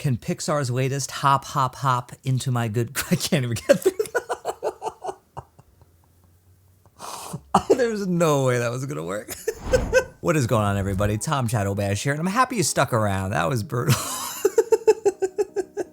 can Pixar's latest hop, hop, hop into my good... I can't even get through that. There's no way that was going to work. What is going on, everybody? Tom Chattelbash here, and I'm happy you stuck around. That was brutal.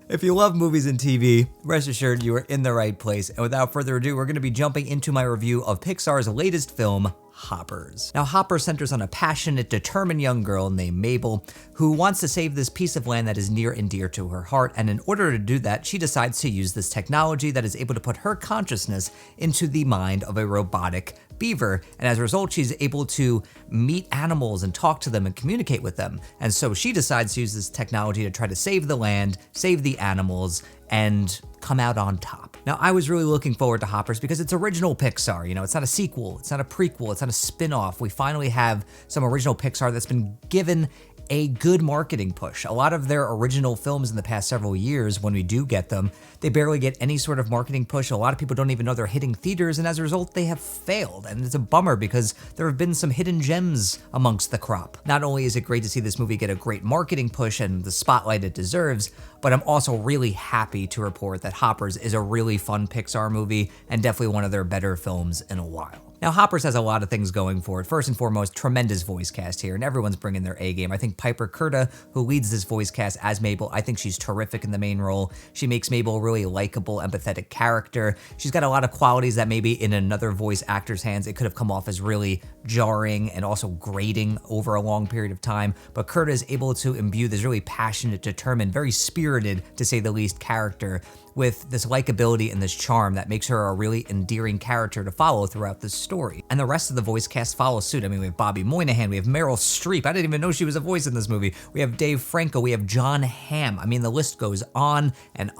If you love movies and TV, rest assured you are in the right place. And without further ado, we're going to be jumping into my review of Pixar's latest film, Hoppers. Now, Hopper centers on a passionate, determined young girl named Mabel who wants to save this piece of land that is near and dear to her heart, and in order to do that, she decides to use this technology that is able to put her consciousness into the mind of a robotic beaver, and as a result, she's able to meet animals and talk to them and communicate with them. And so she decides to use this technology to try to save the land, save the animals, and come out on top. Now, I was really looking forward to Hoppers because it's original Pixar. You know, it's not a sequel, it's not a prequel, it's not a spin-off. We finally have some original Pixar that's been given a good marketing push. A lot of their original films in the past several years, when we do get them, they barely get any sort of marketing push. A lot of people don't even know they're hitting theaters, and as a result, they have failed. And it's a bummer because there have been some hidden gems amongst the crop. Not only is it great to see this movie get a great marketing push and the spotlight it deserves, but I'm also really happy to report that Hoppers is a really fun Pixar movie and definitely one of their better films in a while. Now, Hoppers has a lot of things going for it. First and foremost, tremendous voice cast here, and everyone's bringing their A game. I think Piper Curda, who leads this voice cast as Mabel, I think she's terrific in the main role. She makes Mabel a really likable, empathetic character. She's got a lot of qualities that maybe in another voice actor's hands, it could have come off as really jarring and also grating over a long period of time. But Curda is able to imbue this really passionate, determined, very spirited, to say the least, character with this likability and this charm that makes her a really endearing character to follow throughout this story. And the rest of the voice cast follows suit. I mean, we have Bobby Moynihan, we have Meryl Streep. I didn't even know she was a voice in this movie. We have Dave Franco, we have John Hamm. I mean, the list goes on, and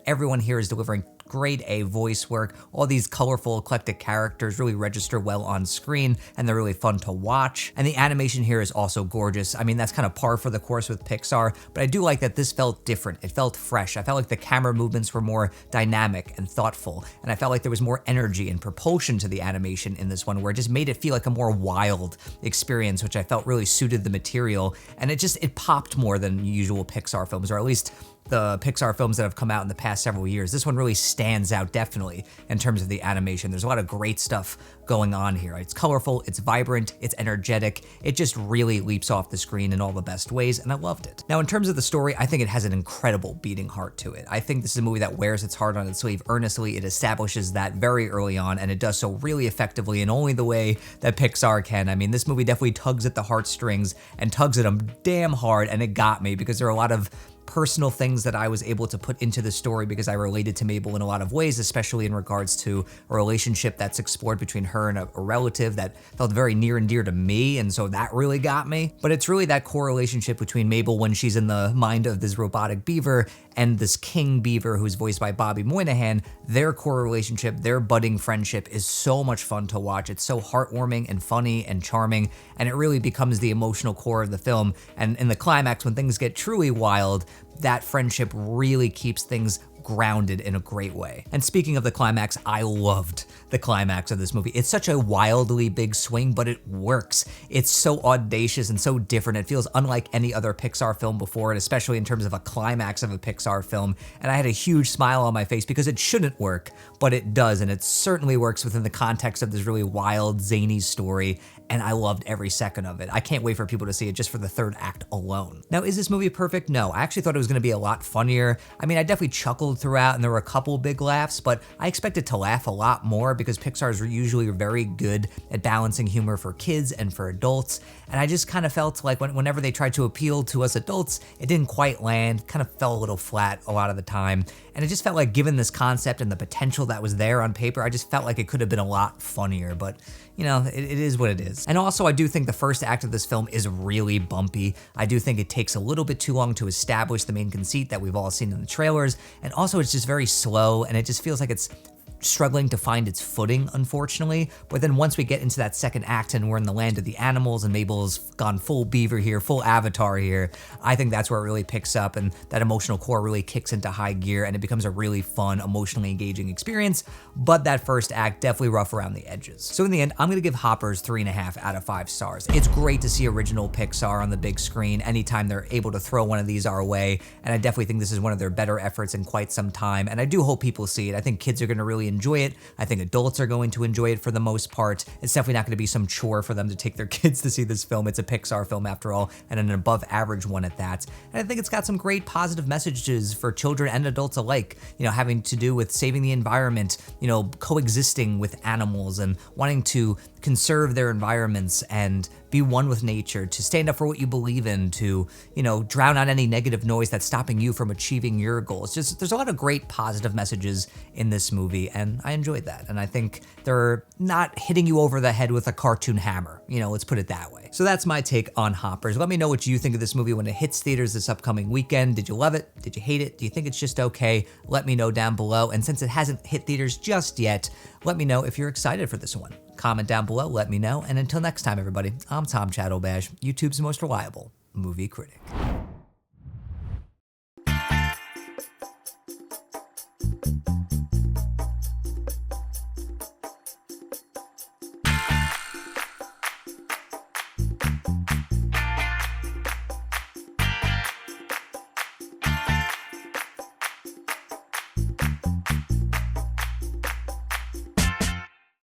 everyone here is delivering grade A voice work. All these colorful, eclectic characters really register well on screen, and they're really fun to watch. And the animation here is also gorgeous. I mean, that's kind of par for the course with Pixar, but I do like that this felt different. It felt fresh. I felt like the camera movements were more dynamic and thoughtful, and I felt like there was more energy and propulsion to the animation in this one, where it just made it feel like a more wild experience, which I felt really suited the material, and it popped more than usual Pixar films, or at least the Pixar films that have come out in the past several years. This one really stands out definitely in terms of the animation. There's a lot of great stuff going on here. It's colorful, it's vibrant, it's energetic. It just really leaps off the screen in all the best ways, and I loved it. Now, in terms of the story, I think it has an incredible beating heart to it. I think this is a movie that wears its heart on its sleeve earnestly. It establishes that very early on, and it does so really effectively in only the way that Pixar can. I mean, this movie definitely tugs at the heartstrings and tugs at them damn hard, and it got me because there are a lot of personal things that I was able to put into the story because I related to Mabel in a lot of ways, especially in regards to a relationship that's explored between her and a relative that felt very near and dear to me, and so that really got me. But it's really that core relationship between Mabel when she's in the mind of this robotic beaver and this king beaver who's voiced by Bobby Moynihan. Their core relationship, their budding friendship is so much fun to watch. It's so heartwarming and funny and charming, and it really becomes the emotional core of the film. And in the climax, when things get truly wild, that friendship really keeps things grounded in a great way. And speaking of the climax, I loved the climax of this movie. It's such a wildly big swing, but it works. It's so audacious and so different. It feels unlike any other Pixar film before, and especially in terms of a climax of a Pixar film. And I had a huge smile on my face because it shouldn't work, but it does, and it certainly works within the context of this really wild, zany story, and I loved every second of it. I can't wait for people to see it just for the third act alone. Now, is this movie perfect? No. I actually thought it was gonna be a lot funnier. I mean, I definitely chuckled throughout, and there were a couple big laughs, but I expected to laugh a lot more because Pixar is usually very good at balancing humor for kids and for adults, and I just kind of felt like whenever they tried to appeal to us adults, it didn't quite land, kind of fell a little flat a lot of the time, and it just felt like, given this concept and the potential that was there on paper, I just felt like it could have been a lot funnier, but you know, it is what it is. And also, I do think the first act of this film is really bumpy. I do think it takes a little bit too long to establish the main conceit that we've all seen in the trailers, and also it's just very slow, and it just feels like it's struggling to find its footing, unfortunately. But then once we get into that second act and we're in the land of the animals and Mabel's gone full beaver here, full Avatar here, I think that's where it really picks up and that emotional core really kicks into high gear and it becomes a really fun, emotionally engaging experience. But that first act, definitely rough around the edges. So in the end, I'm gonna give Hoppers 3.5 out of 5 stars. It's great to see original Pixar on the big screen anytime they're able to throw one of these our way, and I definitely think this is one of their better efforts in quite some time, and I do hope people see it. I think kids are gonna really enjoy it. I think adults are going to enjoy it for the most part. It's definitely not gonna be some chore for them to take their kids to see this film. It's a Pixar film after all, and an above average one at that. And I think it's got some great positive messages for children and adults alike, having to do with saving the environment, coexisting with animals and wanting to conserve their environments and be one with nature, to stand up for what you believe in, to, drown out any negative noise that's stopping you from achieving your goals. Just, there's a lot of great positive messages in this movie, and I enjoyed that. And I think they're not hitting you over the head with a cartoon hammer, let's put it that way. So that's my take on Hoppers. Let me know what you think of this movie when it hits theaters this upcoming weekend. Did you love it? Did you hate it? Do you think it's just okay? Let me know down below. And since it hasn't hit theaters just yet, let me know if you're excited for this one. Comment down below, let me know. And until next time, everybody, I'm Tom Chattelbash, YouTube's most reliable movie critic.